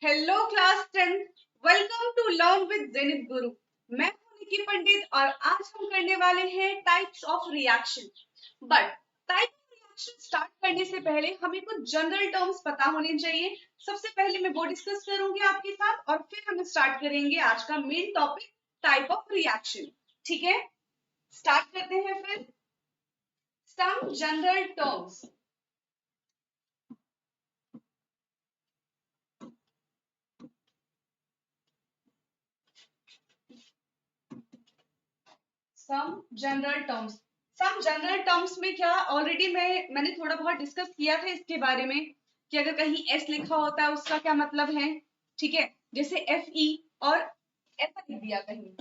Hello class 10, welcome to learn with Zenith Guru. मैं हूं निकी पंडित और आज हम करने वाले हैं types of reaction. But type of reaction start करने से पहले हमें कुछ जनरल टर्म्स पता होने चाहिए। सबसे पहले मैं वो डिस्कस करूंगी आपके साथ और फिर हम स्टार्ट करेंगे आज का main topic type of reaction. ठीक है, स्टार्ट करते हैं फिर। Some general terms. Some general terms में क्या ऑलरेडी मैंने थोड़ा बहुत डिस्कस किया था इसके बारे में कि अगर कहीं एस लिखा होता है उसका क्या मतलब है। ठीक है, जैसे एफ ई और ऐसा लिख दिया, कहीं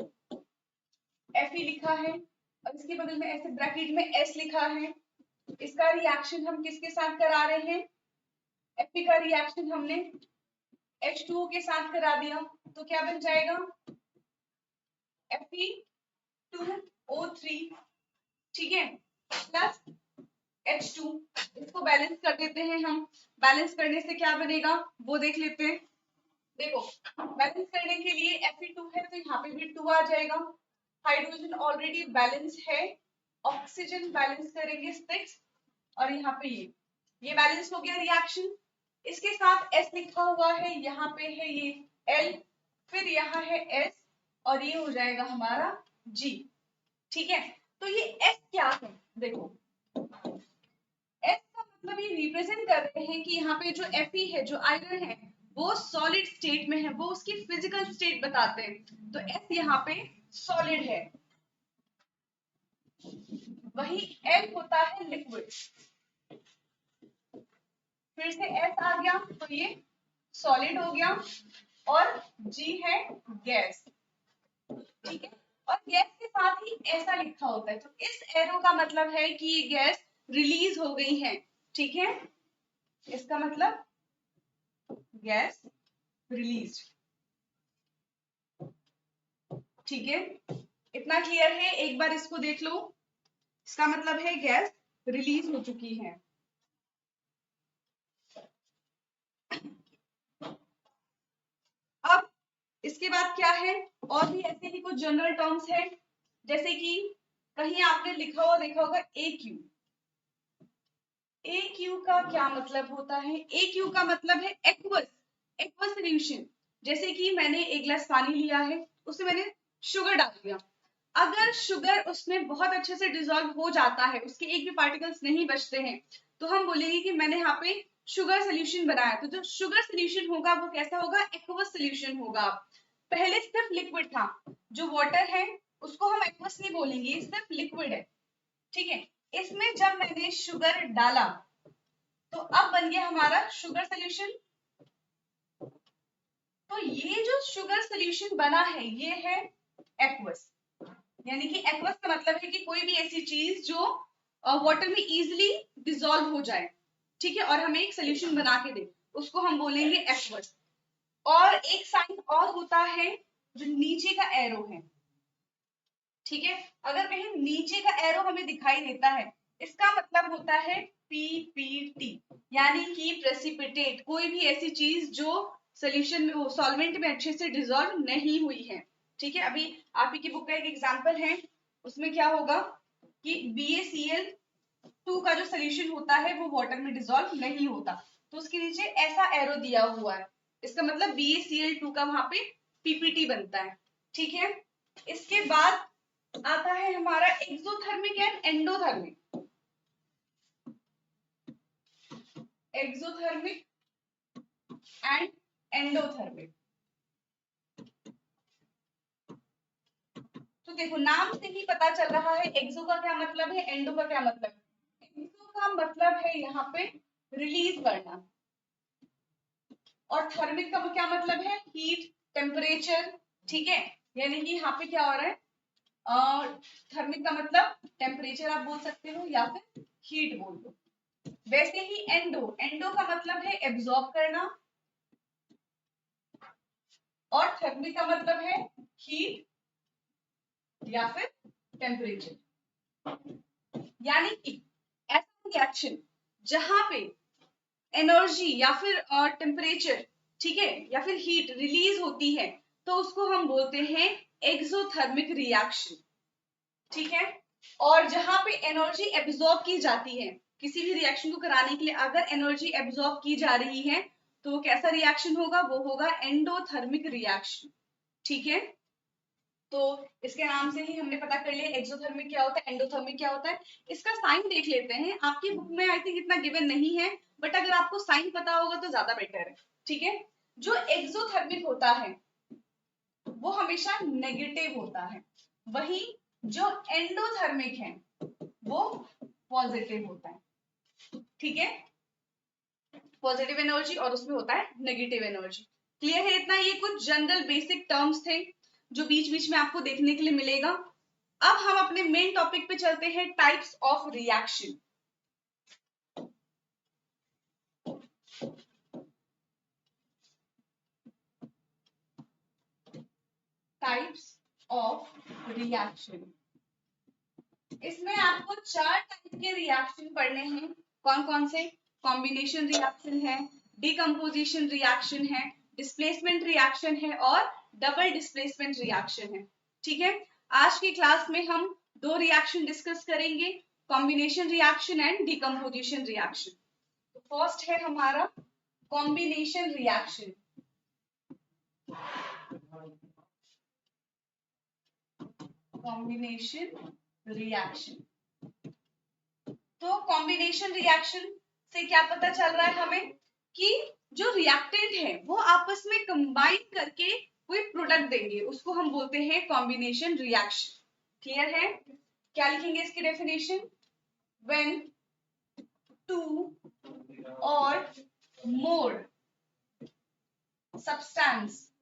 एफ ई लिखा है और इसके बगल में ऐसे ब्रैकेट में एस लिखा है, इसका रिएक्शन हम किसके साथ करा रहे हैं? एफ ई का रिएक्शन हमने H2O के साथ करा दिया तो क्या बन जाएगा? Fe2O3, ठीक है, प्लस H2। इसको बैलेंस कर देते हैं हम। बैलेंस करने से क्या बनेगा वो देख लेते हैं। देखो, बैलेंस करने के लिए Fe2 है तो यहाँ पे भी 2 आ जाएगा। हाइड्रोजन ऑलरेडी बैलेंस है, ऑक्सीजन बैलेंस करेंगे 6 और यहाँ पे ये बैलेंस हो गया रिएक्शन। इसके साथ S लिखा हुआ है, यहाँ पे है ये L, फिर यहाँ है S और ये हो जाएगा हमारा G। ठीक है, तो ये S क्या है? देखो, S का मतलब ये रिप्रेजेंट कर रहे हैं कि यहाँ पे जो Fe है, जो आयरन है, वो सॉलिड स्टेट में है, वो उसकी फिजिकल स्टेट बताते हैं। तो S यहाँ पे सॉलिड है। वही L होता है लिक्विड। फिर से S आ गया तो ये सॉलिड हो गया और G है गैस। ठीक है, और गैस के साथ ही ऐसा लिखा होता है, तो इस एरो का मतलब है कि ये गैस रिलीज हो गई है। ठीक है, इसका मतलब गैस रिलीज। ठीक है, इतना क्लियर है? एक बार इसको देख लो, इसका मतलब है गैस रिलीज हो चुकी है। अब इसके बाद क्या है, और भी ऐसे ही कुछ जनरल टर्म्स है, जैसे कि कहीं आपने लिखा हुआ देखा होगा ए क्यू। ए क्यू का क्या मतलब होता है? ए क्यू का मतलब है एक्वस, एक्वस सोल्यूशन। जैसे कि मैंने एक गिलास पानी लिया है, उसमें मैंने शुगर डाल दिया। अगर शुगर उसमें बहुत अच्छे से डिसॉल्व हो जाता है, उसके एक भी पार्टिकल्स नहीं बचते हैं, तो हम बोलेंगे कि मैंने यहाँ पे शुगर सोल्यूशन बनाया। तो जो शुगर सोल्यूशन होगा वो कैसा होगा? एक्वस सोल्यूशन होगा। पहले सिर्फ लिक्विड था, जो वाटर है उसको हम एक्वस नहीं बोलेंगे, सिर्फ लिक्विड है। ठीक है, इसमें जब मैंने शुगर डाला तो अब बन गया हमारा शुगर सोल्यूशन। तो ये जो शुगर सोल्यूशन बना है ये है एक्वस। यानी कि एक्वस का मतलब है कि कोई भी ऐसी चीज जो वाटर में इजीली डिसॉल्व हो जाए, ठीक है, और हमें एक सोल्यूशन बना के दे, उसको हम बोलेंगे एक्वस। और एक साइन और होता है जो नीचे का एरो है। ठीक है, अगर कहीं नीचे का एरो हमें दिखाई देता है, इसका मतलब होता है पीपीटी, यानी कि प्रेसिपिटेट, कोई भी ऐसी चीज जो सोल्यूशन में, सॉल्वेंट में अच्छे से डिसॉल्व नहीं हुई है। ठीक है, अभी आप ही की बुक का एक एग्जांपल है, उसमें क्या होगा कि BaCl2 का जो सोल्यूशन होता है वो वाटर में डिसॉल्व नहीं होता, तो उसके नीचे ऐसा एरो दिया हुआ है, इसका मतलब BaCl2 का वहां पे पीपीटी बनता है। ठीक है, इसके बाद आता है हमारा exothermic and endothermic. Exothermic and endothermic. तो देखो, नाम से ही पता चल रहा है एक्सो का क्या मतलब है, एंडो का क्या मतलब है। एक्सो का मतलब है यहाँ पे रिलीज करना, और थर्मिक का क्या मतलब है? Heat, temperature. ठीक है, यानी कि यहाँ पे क्या हो रहा है, थर्मिक का मतलब टेम्परेचर आप बोल सकते हो या फिर हीट बोल दो। वैसे ही एंडो, एंडो का मतलब है एब्जॉर्ब करना, और थर्मिक का मतलब है हीट या फिर टेम्परेचर। यानी कि ऐसा रिएक्शन जहां पे एनर्जी या फिर टेम्परेचर ठीक है, या फिर हीट रिलीज होती है, तो उसको हम बोलते हैं एक्सोथर्मिक रिएक्शन। ठीक है, और जहां पे एनर्जी एब्जॉर्ब की जाती है किसी भी रिएक्शन को कराने के लिए, अगर एनर्जी एब्जॉर्ब की जा रही है तो वो कैसा रिएक्शन होगा, वो होगा एंडोथर्मिक रिएक्शन। ठीक है, तो इसके नाम से ही हमने पता कर लिया एक्सोथर्मिक क्या होता है, एंडोथर्मिक क्या होता है। इसका साइन देख लेते हैं, आपकी बुक में आई थिंक इतना गिवन नहीं है, बट अगर आपको साइन पता होगा तो ज्यादा बेटर है। ठीक है, जो एक्सोथर्मिक होता है वो हमेशा नेगेटिव होता है, वही जो एंडोथर्मिक है वो पॉजिटिव होता है। ठीक है, पॉजिटिव एनर्जी और उसमें होता है नेगेटिव एनर्जी। क्लियर है इतना? ये कुछ जनरल बेसिक टर्म्स थे जो बीच बीच में आपको देखने के लिए मिलेगा। अब हम अपने मेन टॉपिक पे चलते हैं, types of reaction. Types of reaction, इसमें आपको 4 टाइप के रिएक्शन पढ़ने हैं। कौन कौन से? कॉम्बिनेशन रिएक्शन है, डिकम्पोजिशन रिएक्शन है, डिस्प्लेसमेंट रिएक्शन है और डबल डिस्प्लेसमेंट रिएक्शन है। ठीक है, आज की क्लास में हम 2 रिएक्शन डिस्कस करेंगे, combination reaction and decomposition reaction. First है हमारा कॉम्बिनेशन रिएक्शन। कॉम्बिनेशन रिएक्शन, तो कॉम्बिनेशन रिएक्शन से क्या पता चल रहा है हमें कि जो रिएक्टेंट है वो आपस में कंबाइन करके कोई प्रोडक्ट देंगे, उसको हम बोलते हैं कॉम्बिनेशन रिएक्शन। क्लियर है? क्या लिखेंगे इसकी डेफिनेशन? व्हेन टू और मोर सब्सटेंस,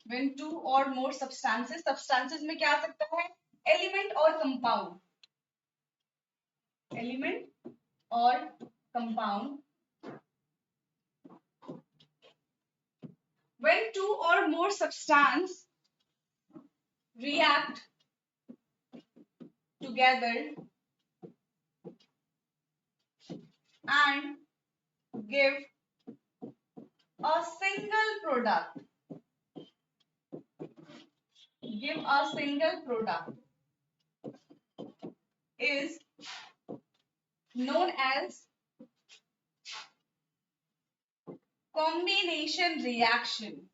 व्हेन टू और मोर सब्सटेंसेस, सब्सटेंसेस में क्या आ सकता है? एलिमेंट और कंपाउंड, एलिमेंट और compound. When two or more substances react together and give a single product, is known as combination reaction.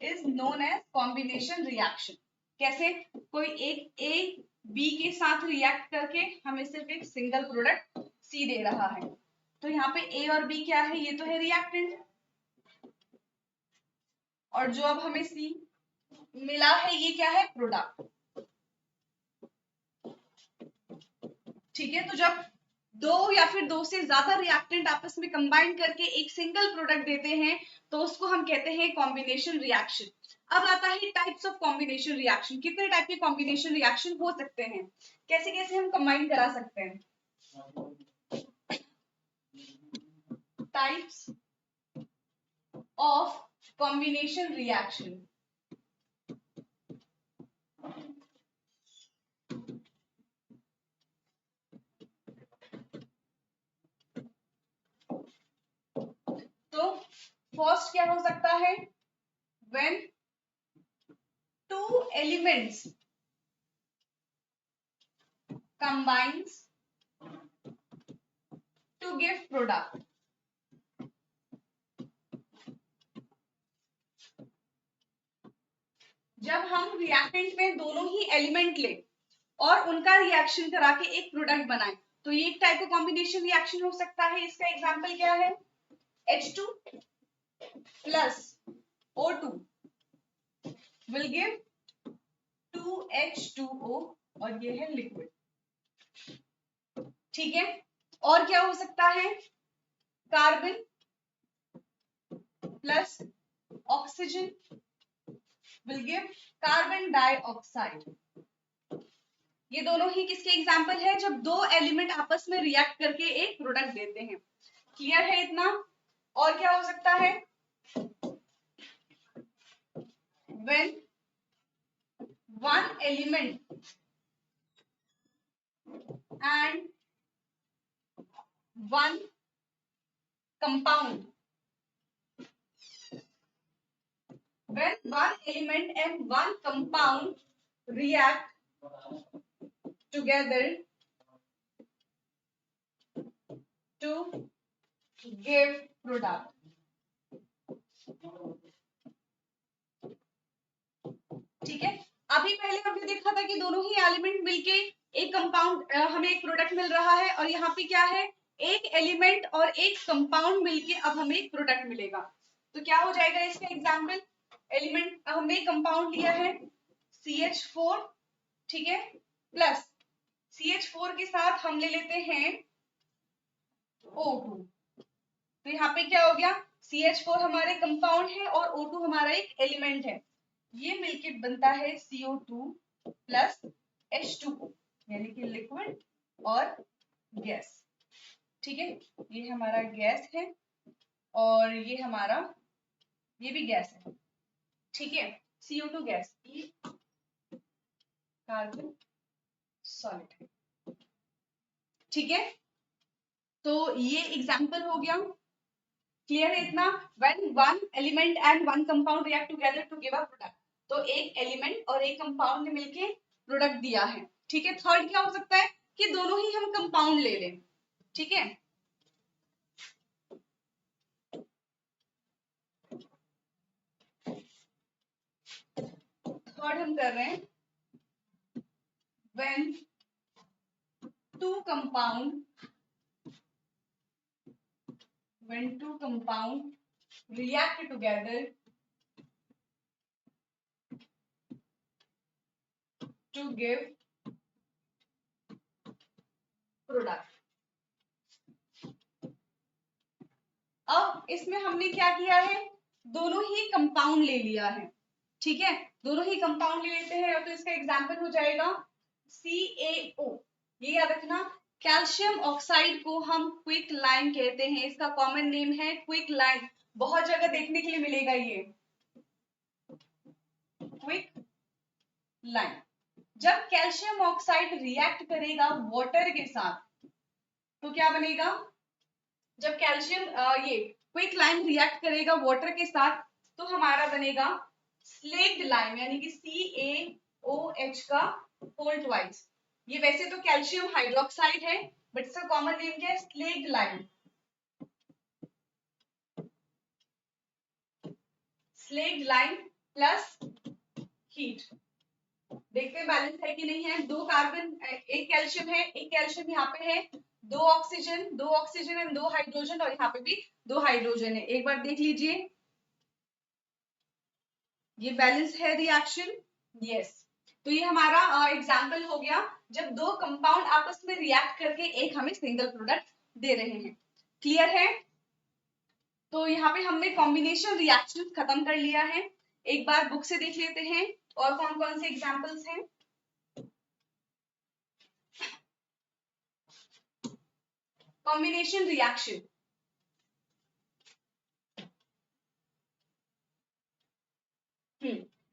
Is known as combination reaction. कैसे? कोई एक ए बी के साथ रिएक्ट करके हमें सिर्फ एक सिंगल प्रोडक्ट सी दे रहा है, तो यहाँ पे ए और बी क्या है? ये तो है रिएक्टेंट, और जो अब हमें सी मिला है ये क्या है? प्रोडक्ट। ठीक है, तो जब दो या फिर दो से ज्यादा रिएक्टेंट आपस में कंबाइन करके एक सिंगल प्रोडक्ट देते हैं तो उसको हम कहते हैं कॉम्बिनेशन रिएक्शन। अब आता है टाइप्स ऑफ कॉम्बिनेशन रिएक्शन। कितने टाइप के कॉम्बिनेशन रिएक्शन हो सकते हैं, कैसे कैसे हम कंबाइन करा सकते हैं? Types of combination reaction. तो फर्स्ट क्या हो सकता है? When two elements combines to give product. जब हम रिएक्टेंट में दोनों ही एलिमेंट ले और उनका रिएक्शन करा के एक प्रोडक्ट बनाए, तो ये एक टाइप का कॉम्बिनेशन रिएक्शन हो सकता है। इसका एग्जांपल क्या है? H2 plus O2 will give 2H2O और ये है लिक्विड। ठीक है, और क्या हो सकता है? Carbon plus oxygen will give carbon dioxide. ये दोनों ही किसके एग्जाम्पल है? जब दो एलिमेंट आपस में रिएक्ट करके एक प्रोडक्ट देते हैं। क्लियर है इतना? और क्या हो सकता है? when one element and one compound. When one element and one compound react together to give product. ठीक है, अभी पहले हमने देखा था कि दोनों ही एलिमेंट मिलके एक कंपाउंड हमें एक प्रोडक्ट मिल रहा है, और यहाँ पे क्या है, एक एलिमेंट और एक कंपाउंड मिलके अब हमें एक प्रोडक्ट मिलेगा। तो क्या हो जाएगा इसका एग्जाम्पल, एलिमेंट हमने कंपाउंड लिया है CH4, ठीक है, प्लस CH4 के साथ हम ले लेते हैं O2। तो यहाँ पे क्या हो गया, CH4 हमारे कंपाउंड है और O2 हमारा एक एलिमेंट है, ये मिलके बनता है CO2 प्लस H2O, यानी कि लिक्विड और गैस। ठीक है, ये हमारा गैस है और ये हमारा, ये भी गैस है। ठीक है, CO2 गैस, ये कार्बन सॉलिड है। ठीक है, तो ये एग्जाम्पल हो गया, क्लियर है इतना। When one element and one compound react together to give a product, तो एक एलिमेंट और एक कंपाउंड ने मिलके प्रोडक्ट दिया है। ठीक है, थर्ड क्या हो सकता है कि दोनों ही हम कंपाउंड ले लें। ठीक है, थर्ड हम कर रहे हैं, when two compound react together to give product। अब इसमें हमने क्या किया है, दोनों ही कंपाउंड ले लिया है। ठीक है, दोनों ही कंपाउंड ले लेते हैं, तो इसका एग्जाम्पल हो जाएगा CaO। ये याद रखना, कैल्शियम ऑक्साइड को हम क्विक लाइम कहते हैं, इसका कॉमन नेम है क्विक लाइम, बहुत जगह देखने के लिए मिलेगा ये क्विक लाइम। जब कैल्शियम ऑक्साइड रिएक्ट करेगा वाटर के साथ तो क्या बनेगा, जब कैल्शियम ये क्विक लाइम रिएक्ट करेगा वाटर के साथ तो हमारा बनेगा स्लेक्ड लाइम, यानी कि CaOH का होल ट्वाइस। ये वैसे तो कैल्शियम हाइड्रोक्साइड है, बट इसका कॉमन नेम क्या है, slaked lime. Slaked lime plus heat, देखते हैं बैलेंस है कि नहीं है। दो कार्बन, एक कैल्शियम है, एक कैल्शियम यहाँ पे है, दो ऑक्सीजन एंड दो हाइड्रोजन, और यहाँ पे भी दो हाइड्रोजन है। एक बार देख लीजिए, ये बैलेंस है रिएक्शन, यस। तो ये हमारा एग्जाम्पल हो गया, जब दो कंपाउंड आपस में रिएक्ट करके एक हमें सिंगल प्रोडक्ट दे रहे हैं। क्लियर है, तो यहाँ पे हमने कॉम्बिनेशन रिएक्शन खत्म कर लिया है। एक बार बुक से देख लेते हैं और कौन कौन से एग्जाम्पल्स हैं। कॉम्बिनेशन रिएक्शन,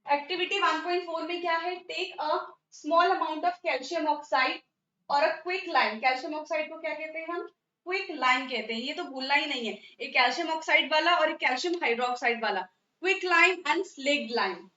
एक्टिविटी 1.4 में क्या है, take a small amount of calcium oxide और a quicklime. Calcium oxide को क्या कहते हैं हम, क्विक लाइम कहते हैं, ये तो भूलना ही नहीं है, एक कैल्शियम ऑक्साइड वाला और एक कैल्शियम हाइड्रोक्साइड वाला, quick lime and slaked lime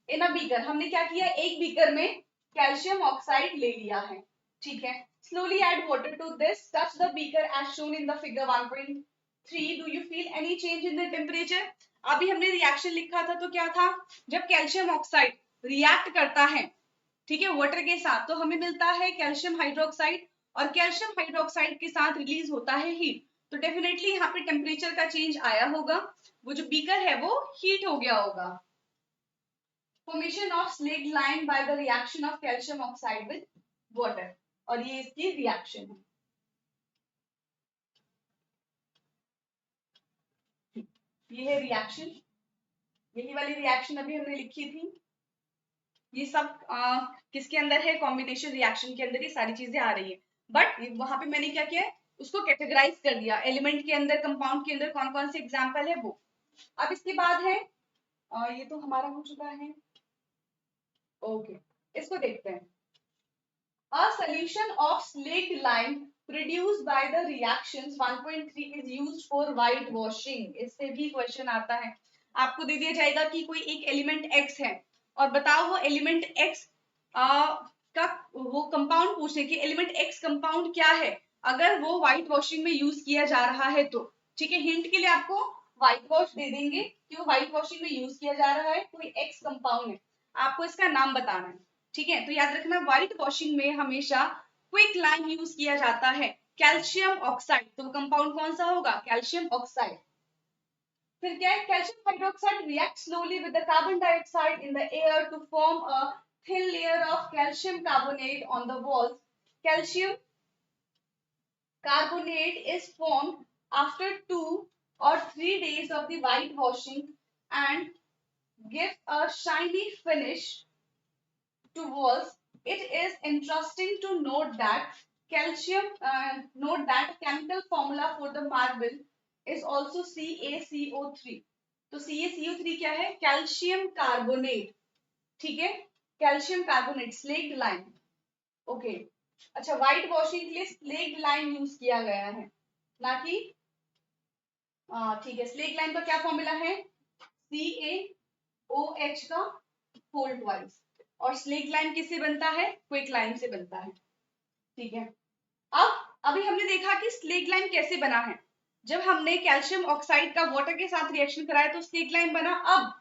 in a beaker. हमने क्या किया, एक बीकर में कैल्शियम ऑक्साइड ले लिया है। ठीक है, slowly add water to this, touch the beaker as shown in the figure 1.3, do you feel any change in the temperature। अभी हमने रिएक्शन लिखा था तो क्या था, जब कैल्शियम ऑक्साइड रिएक्ट करता है, ठीक है, वाटर के साथ, तो हमें मिलता है कैल्शियम हाइड्रोक्साइड, और कैल्शियम हाइड्रोक्साइड के साथ रिलीज होता है हीट, तो डेफिनेटली यहाँ पे टेम्परेचर का चेंज आया होगा, वो जो बीकर है वो हीट हो गया होगा। Formation of slaked lime by the reaction of calcium oxide with water, और ये इसकी रिएक्शन है। ये है रिएक्शन, यही वाली रिएक्शन अभी हमने लिखी थी। ये सब किसके अंदर है, कॉम्बिनेशन रिएक्शन के अंदर ये सारी चीजें आ रही है, बट वहां पे मैंने क्या किया है, उसको कैटेगराइज कर दिया, एलिमेंट के अंदर, कंपाउंड के अंदर कौन कौन से एग्जाम्पल है वो। अब इसके बाद है, ये तो हमारा हो चुका है, ओके, इसको देखते हैं। A solution of slaked lime produced by the reactions 1.3 is used for white washing. इससे भी क्वेश्चन आता है, आपको दे दिया जाएगा कि कोई एक एलिमेंट x है और बताओ वो एलिमेंट x का वो कंपाउंड पूछे कि एलिमेंट x कंपाउंड क्या है अगर वो व्हाइट वॉशिंग में यूज किया जा रहा है तो। ठीक है, हिंट के लिए आपको व्हाइट वॉश दे देंगे कि वो व्हाइट वॉशिंग में यूज किया जा रहा है, कोई x कंपाउंड है, आपको इसका नाम बताना है। ठीक है, तो याद रखना व्हाइट वॉशिंग में हमेशा क्विक लाइम यूज किया जाता है, कैल्शियम ऑक्साइड। तो कंपाउंड कौन सा होगा, कैल्शियम ऑक्साइड। फिर क्या है, calcium hydroxide react slowly with the carbon dioxide in the air to form a thin layer of calcium carbonate on the walls. Calcium carbonate is formed after 2 or 3 days of the white washing and gives a shiny finish to walls. It is interesting to note that chemical formula for the marble is also CaCO3. तो CaCO3 क्या है, calcium carbonate. ठीक है, calcium carbonate, slaked lime. Okay, अच्छा, white washing के लिए slaked lime use किया गया है, ना कि ठीक है, स्लेक्ड लाइम का क्या फॉर्मूला है, CaOH का होल ट्वाइस। और स्लेक्ड लाइम किससे बनता है, क्विक लाइम से बनता है। ठीक है, अब अभी हमने देखा कि स्लेक्ड लाइम कैसे बना है, जब हमने कैल्शियम ऑक्साइड का वाटर के साथ रिएक्शन कराया तो स्लेक्ड लाइम बना। अब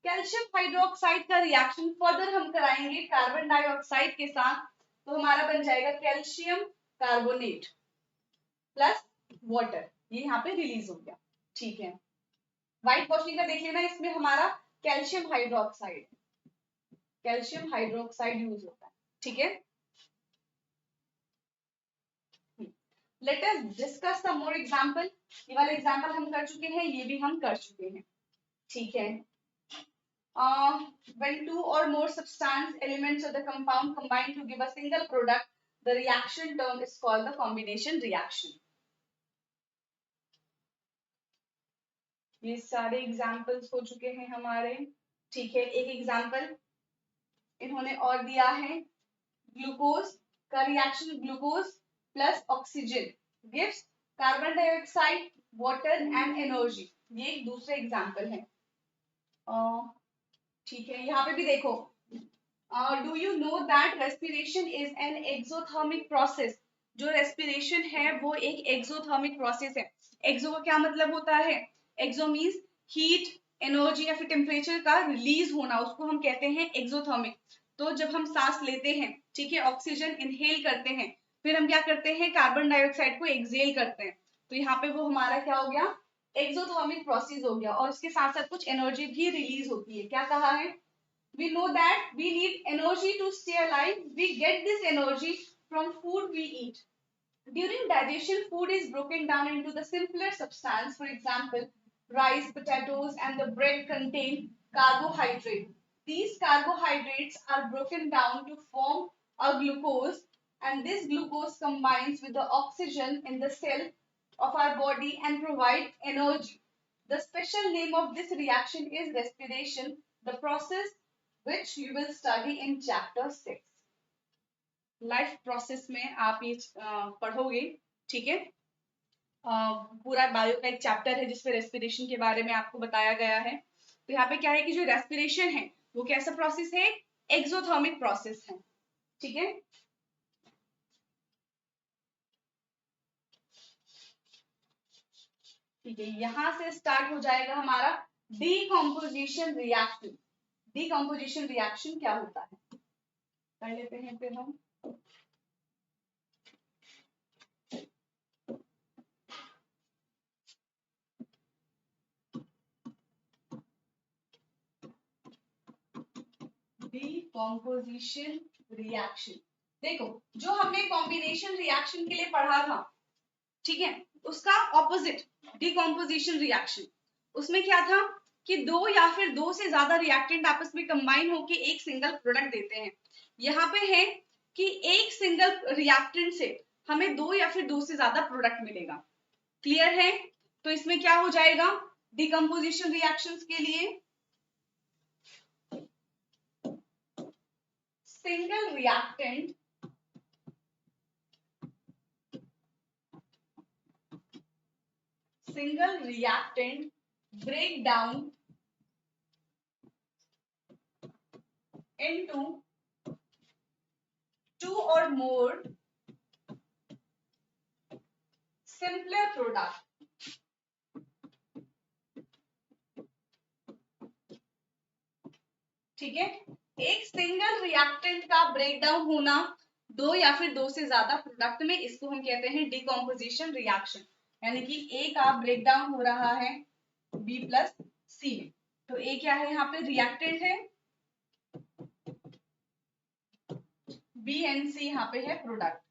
कैल्शियम हाइड्रोक्साइड का रिएक्शन फर्दर हम कराएंगे कार्बन डाइऑक्साइड के साथ, तो हमारा बन जाएगा कैल्शियम कार्बोनेट प्लस वाटर, ये यहाँ पे रिलीज हो गया। ठीक है, व्हाइट वॉशिंग का देख लेना, इसमें हमारा कैल्शियम हाइड्रोक्साइड यूज होता है। ठीक है, let us discuss some more example. ये वाले एग्जांपल हम कर चुके हैं, ये भी हम कर चुके हैं। ठीक है, when two or more substance elements of the compound combine to give a single product, the reaction term is called the combination reaction. ये सारे एग्जांपल्स हो चुके हैं हमारे। ठीक है, एक एग्जांपल इन्होंने और दिया है, ग्लूकोज का reaction, glucose plus oxygen gives carbon dioxide, water and energy. ये एक दूसरा एग्जांपल है। ठीक है, यहाँ पे भी देखो, do you know that respiration is an exothermic process. जो रेस्पिरेशन है वो एक एक्सोथर्मिक प्रोसेस है। एक्सो का क्या मतलब होता है, एक्सो मींस हीट, एनर्जी या फिर टेम्परेचर का रिलीज होना, उसको हम कहते हैं एक्सोथर्मिक। तो जब हम सांस लेते हैं, ठीक है, ऑक्सीजन इनहेल करते हैं, फिर हम क्या करते हैं, कार्बन डाइऑक्साइड को एक्सहेल करते हैं, तो यहाँ पे वो हमारा क्या हो गया, एक्सोथर्मिक प्रोसेस हो गया। और उसके साथ साथ कुछ एनर्जी भी रिलीज होती है। क्या कहा है, we know that we need energy to stay alive. We get this energy from food we eat. During digestion, food is broken down into the simpler substance. For example, rice, potatoes, and the bread contain carbohydrate. These carbohydrates are broken down to form a glucose, and this glucose combines with the oxygen in the cell of our body and provide energy. The special name of this reaction is respiration, the process which you will study in chapter 6. Life process में आप ये पढ़ोगे। ठीक है, पूरा bio का एक chapter है जिसमें रेस्पिरेशन के बारे में आपको बताया गया है। तो यहाँ पे क्या है कि जो रेस्पिरेशन है वो कैसा प्रोसेस है, एक्सोथर्मिक प्रोसेस है। ठीक है, ठीक है, यहां से स्टार्ट हो जाएगा हमारा डीकम्पोजिशन रिएक्शन। डीकम्पोजिशन रिएक्शन क्या होता है, कर लेते हैं फिर हम। डीकम्पोजिशन रिएक्शन, देखो जो हमने कॉम्बिनेशन रिएक्शन के लिए पढ़ा था, ठीक है, उसका ऑपोजिट डीकम्पोजिशन रिएक्शन, उसमें क्या था कि दो या फिर दो से ज्यादा रिएक्टेंट आपस में कंबाइन होकर एक सिंगल प्रोडक्ट देते हैं। यहाँ पे है कि एक सिंगल रिएक्टेंट से हमें दो या फिर दो से ज्यादा प्रोडक्ट मिलेगा। क्लियर है, तो इसमें क्या हो जाएगा, डीकम्पोजिशन रिएक्शंस के लिए single reactant single reactant break down into two or more simpler product. ठीक है, एक सिंगल रिएक्टेंट का ब्रेकडाउन होना दो या फिर दो से ज्यादा प्रोडक्ट में, इसको हम कहते हैं डिकम्पोजिशन रिएक्शन। यानी कि ए का ब्रेकडाउन हो रहा है बी प्लस सी में, तो ए क्या है यहाँ पे रिएक्टेंट है, बी एंड सी यहाँ पे है प्रोडक्ट।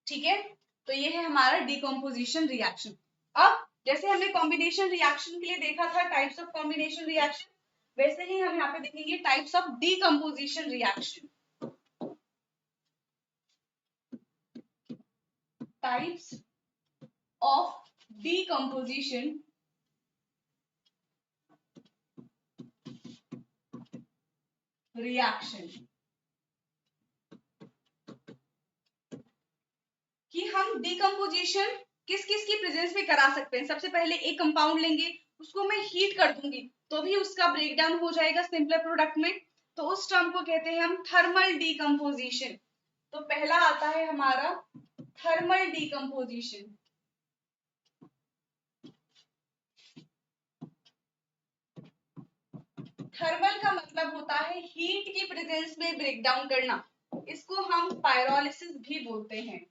ठीक है, तो ये है हमारा डिकम्पोजिशन रिएक्शन। अब जैसे हमने कॉम्बिनेशन रिएक्शन के लिए देखा था टाइप्स ऑफ कॉम्बिनेशन रिएक्शन, वैसे ही हम यहाँ पे देखेंगे types of decomposition reaction. Types of decomposition reaction, कि हम डिकम्पोजिशन किस किस की प्रेजेंस में करा सकते हैं। सबसे पहले एक कंपाउंड लेंगे, उसको मैं हीट कर दूंगी तो भी उसका ब्रेकडाउन हो जाएगा सिंपलर प्रोडक्ट में, तो उस टर्म को कहते हैं हम थर्मल डिकम्पोजिशन। तो पहला आता है हमारा थर्मल डिकम्पोजिशन। थर्मल का मतलब होता है हीट की प्रेजेंस में ब्रेकडाउन करना, इसको हम पायरोलिसिस भी बोलते हैं।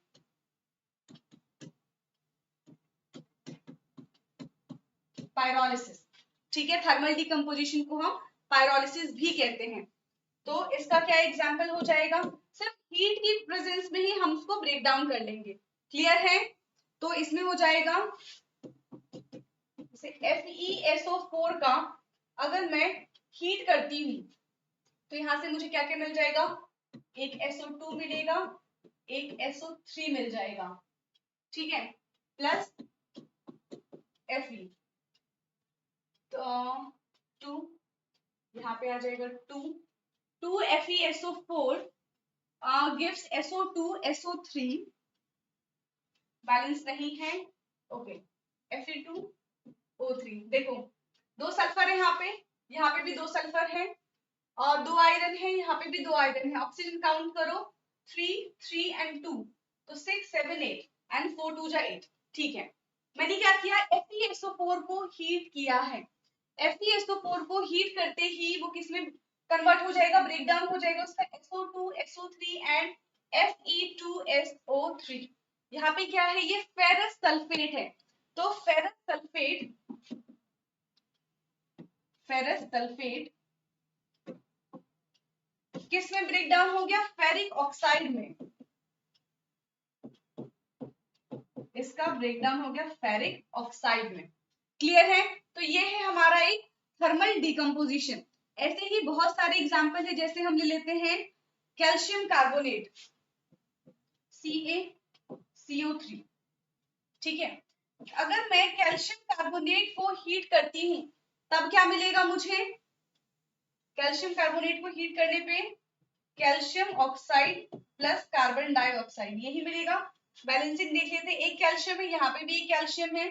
पायरोलिसिस, ठीक है, थर्मल डिकम्पोजिशन को हम पायरोलिसिस भी कहते हैं। तो इसका क्या एग्जाम्पल हो जाएगा, सिर्फ हीट की प्रेजेंस में ही हम उसको ब्रेक डाउन कर लेंगे। क्लियर है, तो इसमें हो जाएगा FeSO4 का अगर मैं हीट करती हूँ तो यहां से मुझे क्या क्या मिल जाएगा, एक SO2 मिलेगा, एक SO3 मिल जाएगा, ठीक है, प्लस Fe, तो 2 यहाँ पे आ जाएगा 2 FeSO4 gives SO2 SO3, balance नहीं है, ओके, Fe2O3। देखो दो सल्फर है यहाँ पे भी दो सल्फर है, और दो आयरन है, यहाँ पे भी दो आयरन है। ऑक्सीजन काउंट करो, 3 3 एंड 2, तो 6 7 8 एंड 4 2 जा 8। ठीक है, मैंने क्या किया, FeSO4 को हीट किया है। FeSO4 को हीट करते ही वो किसमें कन्वर्ट हो जाएगा, ब्रेकडाउन हो जाएगा उसका SO2 SO3 एंड Fe2SO3। यहाँ पे क्या है, ये फेरस सल्फेट है, तो फेरस सल्फेट किस में ब्रेक डाउन हो गया, फेरिक ऑक्साइड में, इसका ब्रेकडाउन हो गया फेरिक ऑक्साइड में। क्लियर है, तो ये है हमारा एक थर्मल डिकम्पोजिशन। ऐसे ही बहुत सारे एग्जांपल है, जैसे हम ले लेते हैं कैल्शियम कार्बोनेट CaCO3। ठीक है, अगर मैं कैल्शियम कार्बोनेट को हीट करती हूँ तब क्या मिलेगा मुझे, कैल्शियम कार्बोनेट को हीट करने पे calcium oxide plus carbon dioxide यही मिलेगा। बैलेंसिंग देख लेते हैं, एक कैल्शियम है, यहाँ पे भी एक कैल्शियम है,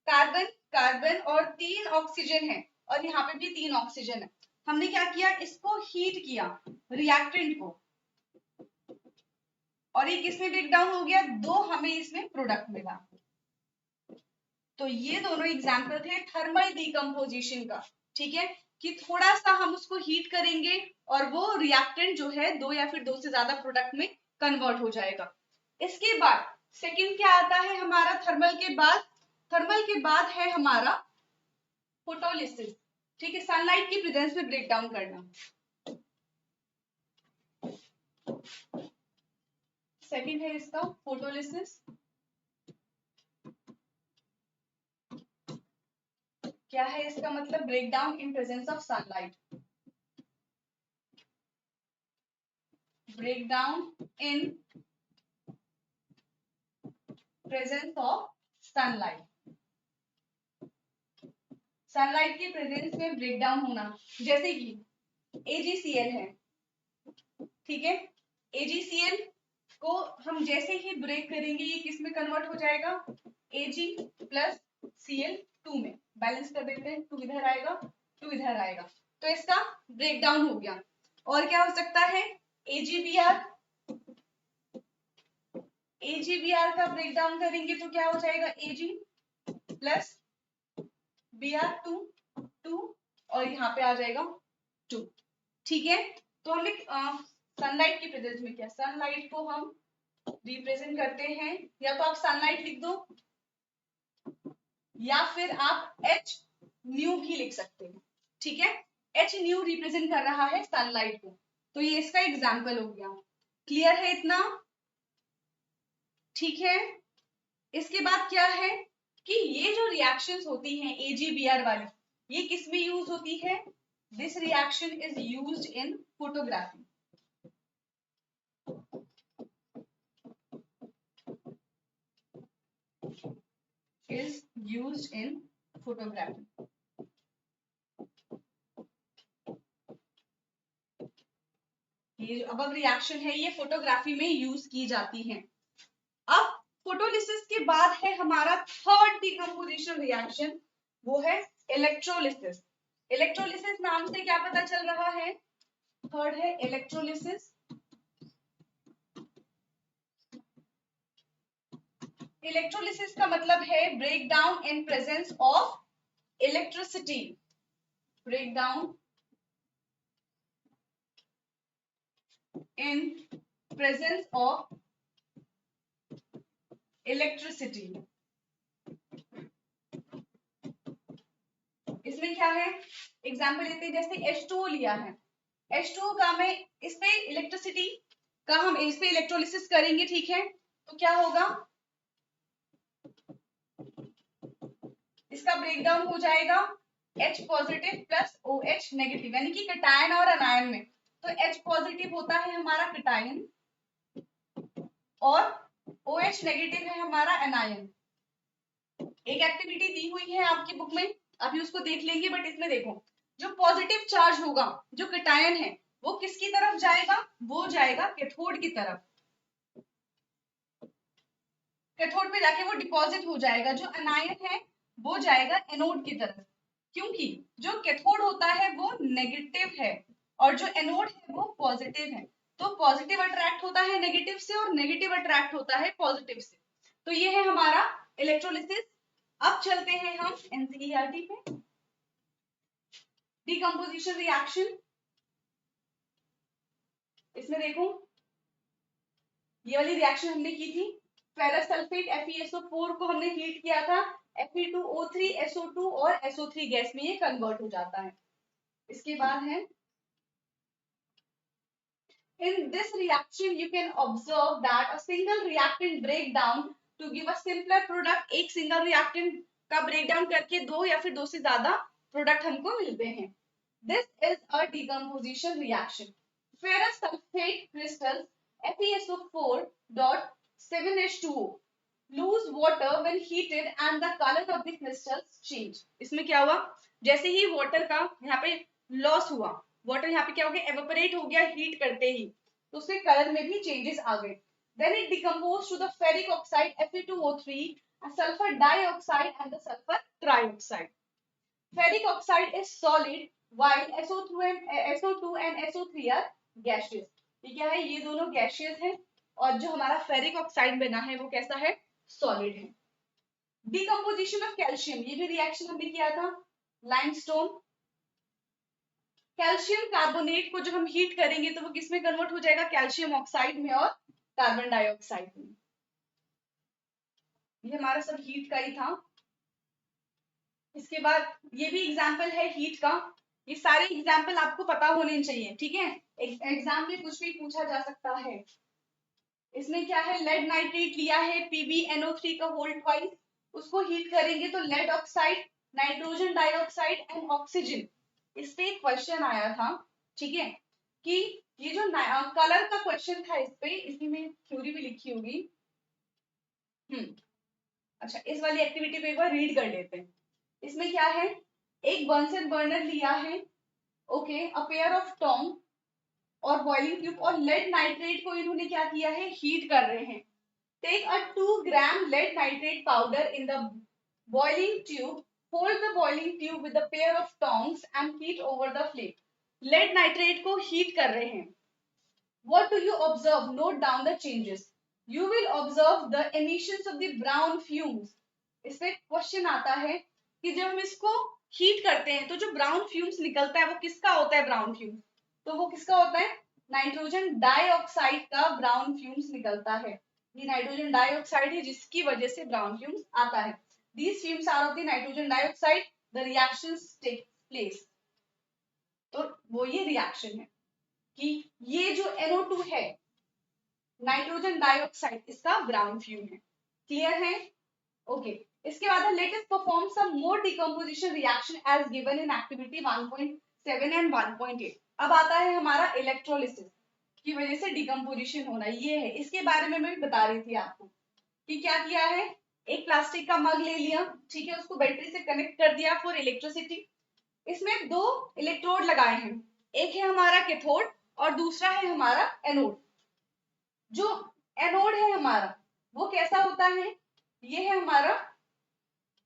कार्बन कार्बन और 3 ऑक्सीजन है, और यहाँ पे भी 3 ऑक्सीजन है। हमने क्या किया, इसको हीट किया रिएक्टेंट को, और ये किसमें ब्रेक डाउन हो गया, दो हमें इसमें प्रोडक्ट मिला। तो ये दोनों एग्जाम्पल थे थर्मल डिकम्पोजिशन का। ठीक है, कि थोड़ा सा हम उसको हीट करेंगे और वो रिएक्टेंट जो है दो या फिर दो से ज्यादा प्रोडक्ट में कन्वर्ट हो जाएगा। इसके बाद सेकंड क्या आता है हमारा, थर्मल के बाद है हमारा फोटोलिसिस। ठीक है, सनलाइट की प्रेजेंस में ब्रेक डाउन करना। सेकंड है इसका फोटोलिसिस। क्या है इसका मतलब, break down in presence of sunlight, break down in presence of sunlight, sunlight की प्रेजेंस में ब्रेक डाउन होना। जैसे कि AgCl है, ठीक है, AgCl को हम जैसे ही ब्रेक करेंगे ये किस में कन्वर्ट हो जाएगा, Ag प्लस Cl2 में। बैलेंस कर देते हैं, 2 इधर आएगा 2 इधर आएगा, तो इसका ब्रेक डाउन हो गया। और क्या हो सकता है, AgBr का ब्रेक डाउन करेंगे तो क्या हो जाएगा, Ag प्लस Br2 और यहाँ पे आ जाएगा 2। ठीक है, तो हमने सनलाइट की प्रेजेंस में क्या, सनलाइट को हम रिप्रेजेंट करते हैं, या तो आप सनलाइट लिख दो या फिर आप H न्यू भी लिख सकते हैं। ठीक है, H न्यू रिप्रेजेंट कर रहा है सनलाइट को, तो ये इसका एग्जाम्पल हो गया। क्लियर है इतना? ठीक है, इसके बाद क्या है कि ये जो रिएक्शंस होती हैं AgBr वाली, ये किस में यूज होती है, this reaction is used in photography. is used in photography. ये जो अब रिएक्शन है ये फोटोग्राफी में यूज की जाती है। अब फोटोलिसिस के बाद है हमारा थर्ड डिकम्पोजिशन रिएक्शन, वो है इलेक्ट्रोलिसिस। इलेक्ट्रोलिसिस नाम से क्या पता चल रहा है, थर्ड है इलेक्ट्रोलिसिस। इलेक्ट्रोलिसिस का मतलब है break down in presence of electricity, break down in presence of electricity. इसमें क्या है, एग्जाम्पल लेते हैं, जैसे H2O लिया है, H2O का में इस पे इलेक्ट्रिसिटी का हम इस पे इलेक्ट्रोलिसिस करेंगे, ठीक है, तो क्या होगा, इसका ब्रेकडाउन हो जाएगा H positive plus OH negative, यानी कि कैटायन और अनायन में। तो H पॉजिटिव होता है हमारा कैटायन और OH नेगेटिव है हमारा अनायन। एक एक्टिविटी दी हुई है आपकी बुक में, अभी उसको देख लेंगे, बट इसमें देखो जो पॉजिटिव चार्ज होगा, जो कैटायन है, वो किसकी तरफ जाएगा, वो जाएगा कैथोड की तरफ, कैथोड पे जाके वो डिपॉजिट हो जाएगा। जो अनायन है वो जाएगा एनोड की तरफ, क्योंकि जो कैथोड होता है वो नेगेटिव है और जो एनोड है वो पॉजिटिव है। तो पॉजिटिव अट्रैक्ट होता है नेगेटिव से और नेगेटिव अट्रैक्ट होता है पॉजिटिव से। तो ये है हमारा इलेक्ट्रोलिसिस। अब चलते हैं हम एनसीईआरटी पे, डिकम्पोजिशन रिएक्शन। इसमें देखो ये वाली रिएक्शन हमने की थी, फेरस सल्फेट FeSO4 को हमने हीट किया था, Fe2O3 SO2 और SO3 गैस में ये कन्वर्ट हो जाता है। इसके बाद है in this reaction you can observe that a single reactant break down to give a simpler product। एक सिंगल रिएक्टेंट का ब्रेकडाउन करके दो या फिर दो से ज्यादा प्रोडक्ट हमको मिलते हैं। This is a decomposition reaction. Ferrous sulfate crystals FeSO4.7H2O lose water when heated and the color of the crystals change। इसमें क्या हुआ, जैसे ही वाटर का यहाँ पे लॉस हुआ, वाटर यहाँ पे क्या हो गया, एवेपोरेट हो गया हीट करते ही, तो उसके कलर में भी चेंजेस आ गए। Then it decomposed to the ferric oxide Fe2O3 and sulfur dioxide and the sulfur trioxide. Ferric oxide is solid while SO2 and SO3 are gaseous। ये क्या है, ये दोनों gaseous है और जो हमारा फेरिक ऑक्साइड बना है वो कैसा है, सॉलिड है। डिकम्पोजिशन ऑफ कैल्शियम, ये भी रिएक्शन हमने किया था, लाइमस्टोन। कैल्शियम कार्बोनेट को जब हम हीट करेंगे तो वो किस में कन्वर्ट हो जाएगा, कैल्शियम ऑक्साइड में और कार्बन डाइऑक्साइड में। ये हमारा सब हीट का ही था। इसके बाद ये भी एग्जाम्पल है हीट का, ये सारे एग्जाम्पल आपको पता होने चाहिए, ठीक है, एग्जाम में कुछ भी पूछा जा सकता है। इसमें क्या है, लेड नाइट्रेट लिया है PbNO3 का होल ट्वाइस, उसको हीट करेंगे तो lead oxide, nitrogen dioxide and oxygen. इस पे एक क्वेश्चन आया था, ठीक है, कि ये जो कलर का क्वेश्चन था, इस पे इसी में थ्योरी भी लिखी होगी। अच्छा, इस वाली एक्टिविटी पे एक बार रीड कर लेते हैं। इसमें क्या है, एक बर्नसन बर्नर लिया है, okay, a pair of tong और बॉइलिंग ट्यूब और लेड नाइट्रेट को इन्होंने क्या किया है, हीट कर रहे हैं। Take a 2 gram lead nitrate powder in the boiling tube, hold the boiling tube with a pair of tongs and heat over the flame. Lead nitrate को हीट कर रहे हैं। What do you observe? Note down the changes. You will observe the emissions of the brown fumes. इसमें question आता है कि जब हम इसको हीट करते हैं तो जो ब्राउन फ्यूम्स निकलता है वो किसका होता है, ब्राउन फ्यूम, तो वो किसका होता है, नाइट्रोजन डाइऑक्साइड का ब्राउन फ्यूम्स निकलता है। ये नाइट्रोजन डाइऑक्साइड है जिसकी वजह से ब्राउन फ्यूम्स आता है। These fumes are of the nitrogen dioxide. The reactions take place. तो वो ये रिएक्शन है कि ये जो NO2 है, नाइट्रोजन डाइऑक्साइड, इसका ब्राउन फ्यूम है। क्लियर है? ओके। इसके बाद let us perform some more decomposition reaction as given in activity 1.7 and 1.8। अब आता है हमारा इलेक्ट्रोलिसिस की वजह से डिकम्पोजिशन होना, ये है। इसके बारे में मैं बता रही थी आपको कि क्या किया है, एक प्लास्टिक का मग ले लिया, ठीक है, उसको बैटरी से कनेक्ट कर दिया फॉर इलेक्ट्रिसिटी। इसमें 2 इलेक्ट्रोड लगाए हैं, एक है हमारा कैथोड और दूसरा है हमारा एनोड। जो एनोड है हमारा वो कैसा होता है, ये है हमारा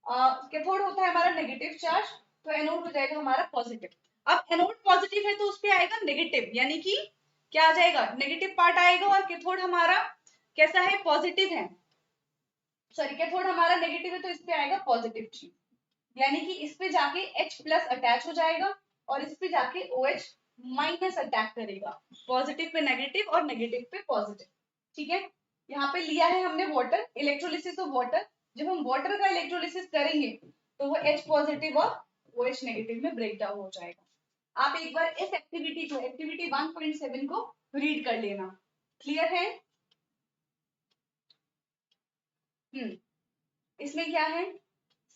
कैथोड होता है हमारा नेगेटिव चार्ज, तो एनोड हो जाएगा हमारा पॉजिटिव। अब एनोड पॉजिटिव है तो उस पे आएगा नेगेटिव, यानी कि क्या आ जाएगा, नेगेटिव पार्ट आएगा, और कैथोड हमारा कैसा है, पॉजिटिव है, सॉरी कैथोड हमारा नेगेटिव है तो इस पे आएगा पॉजिटिव चीज, यानी कि इस पे जाके H प्लस अटैच हो जाएगा और इस पे जाके OH माइनस अटैक करेगा, पॉजिटिव पे नेगेटिव और नेगेटिव पे पॉजिटिव। ठीक है, यहाँ पे लिया है हमने वाटर, इलेक्ट्रोलिसिस ऑफ वाटर। जब हम वाटर का इलेक्ट्रोलिसिस करेंगे तो वो H पॉजिटिव और OH नेगेटिव में ब्रेक डाउन हो जाएगा। आप एक बार इस एक्टिविटी को, एक्टिविटी 1.7 को रीड कर लेना। क्लियर है? इसमें क्या है,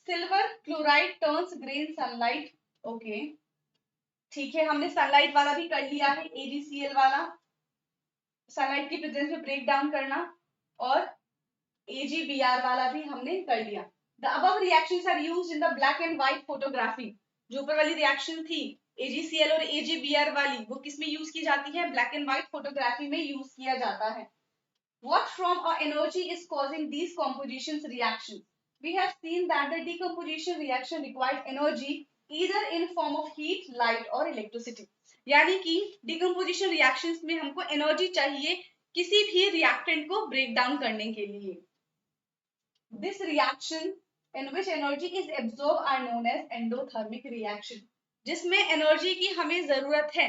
सिल्वर क्लोराइड टर्न्स ग्रे इन सनलाइट। ओके, ठीक है, हमने सनलाइट वाला भी कर लिया है, AgCl वाला, सनलाइट की प्रेजेंस में ब्रेक डाउन करना, और AgBr वाला भी हमने कर लिया। The above reactions are used in the black and white photography. जो ऊपर वाली रिएक्शन थी AgCl और AgBr वाली, वो किस में यूज की जाती है, ब्लैक एंड व्हाइट फोटोग्राफी में यूज किया जाता है। What from our energy is causing these compositions reactions? We have seen that the decomposition reaction required energy either in form of heat, light or electricity. यानी कि decomposition reactions में हमको energy चाहिए किसी भी रिएक्टेंट को ब्रेक डाउन करने के लिए। This reaction in which energy is absorbed are known as endothermic reaction. जिसमें एनर्जी की हमें जरूरत है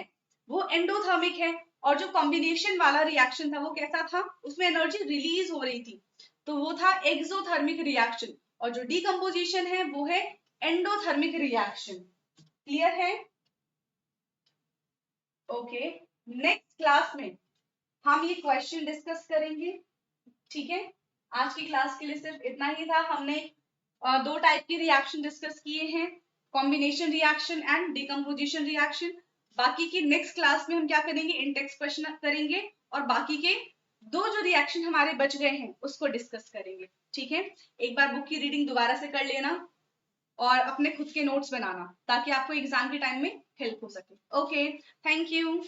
वो एंडोथर्मिक है, और जो कॉम्बिनेशन वाला रिएक्शन था वो कैसा था, उसमें एनर्जी रिलीज हो रही थी, तो वो था एक्सोथर्मिक रिएक्शन, और जो डीकम्पोजिशन है वो है एंडोथर्मिक रिएक्शन। क्लियर है? ओके, नेक्स्ट क्लास में हम ये क्वेश्चन डिस्कस करेंगे। ठीक है, आज की क्लास के लिए सिर्फ इतना ही था। हमने 2 टाइप की रिएक्शन डिस्कस किए हैं, combination reaction and decomposition reaction. बाकी की नेक्स्ट क्लास में हम क्या करेंगे, इन टेक्स्ट क्वेश्चन करेंगे, और बाकी के 2 जो रिएक्शन हमारे बच गए हैं उसको डिस्कस करेंगे। ठीक है, एक बार बुक की रीडिंग दोबारा से कर लेना और अपने खुद के नोट्स बनाना, ताकि आपको एग्जाम के टाइम में हेल्प हो सके। Okay, thank you.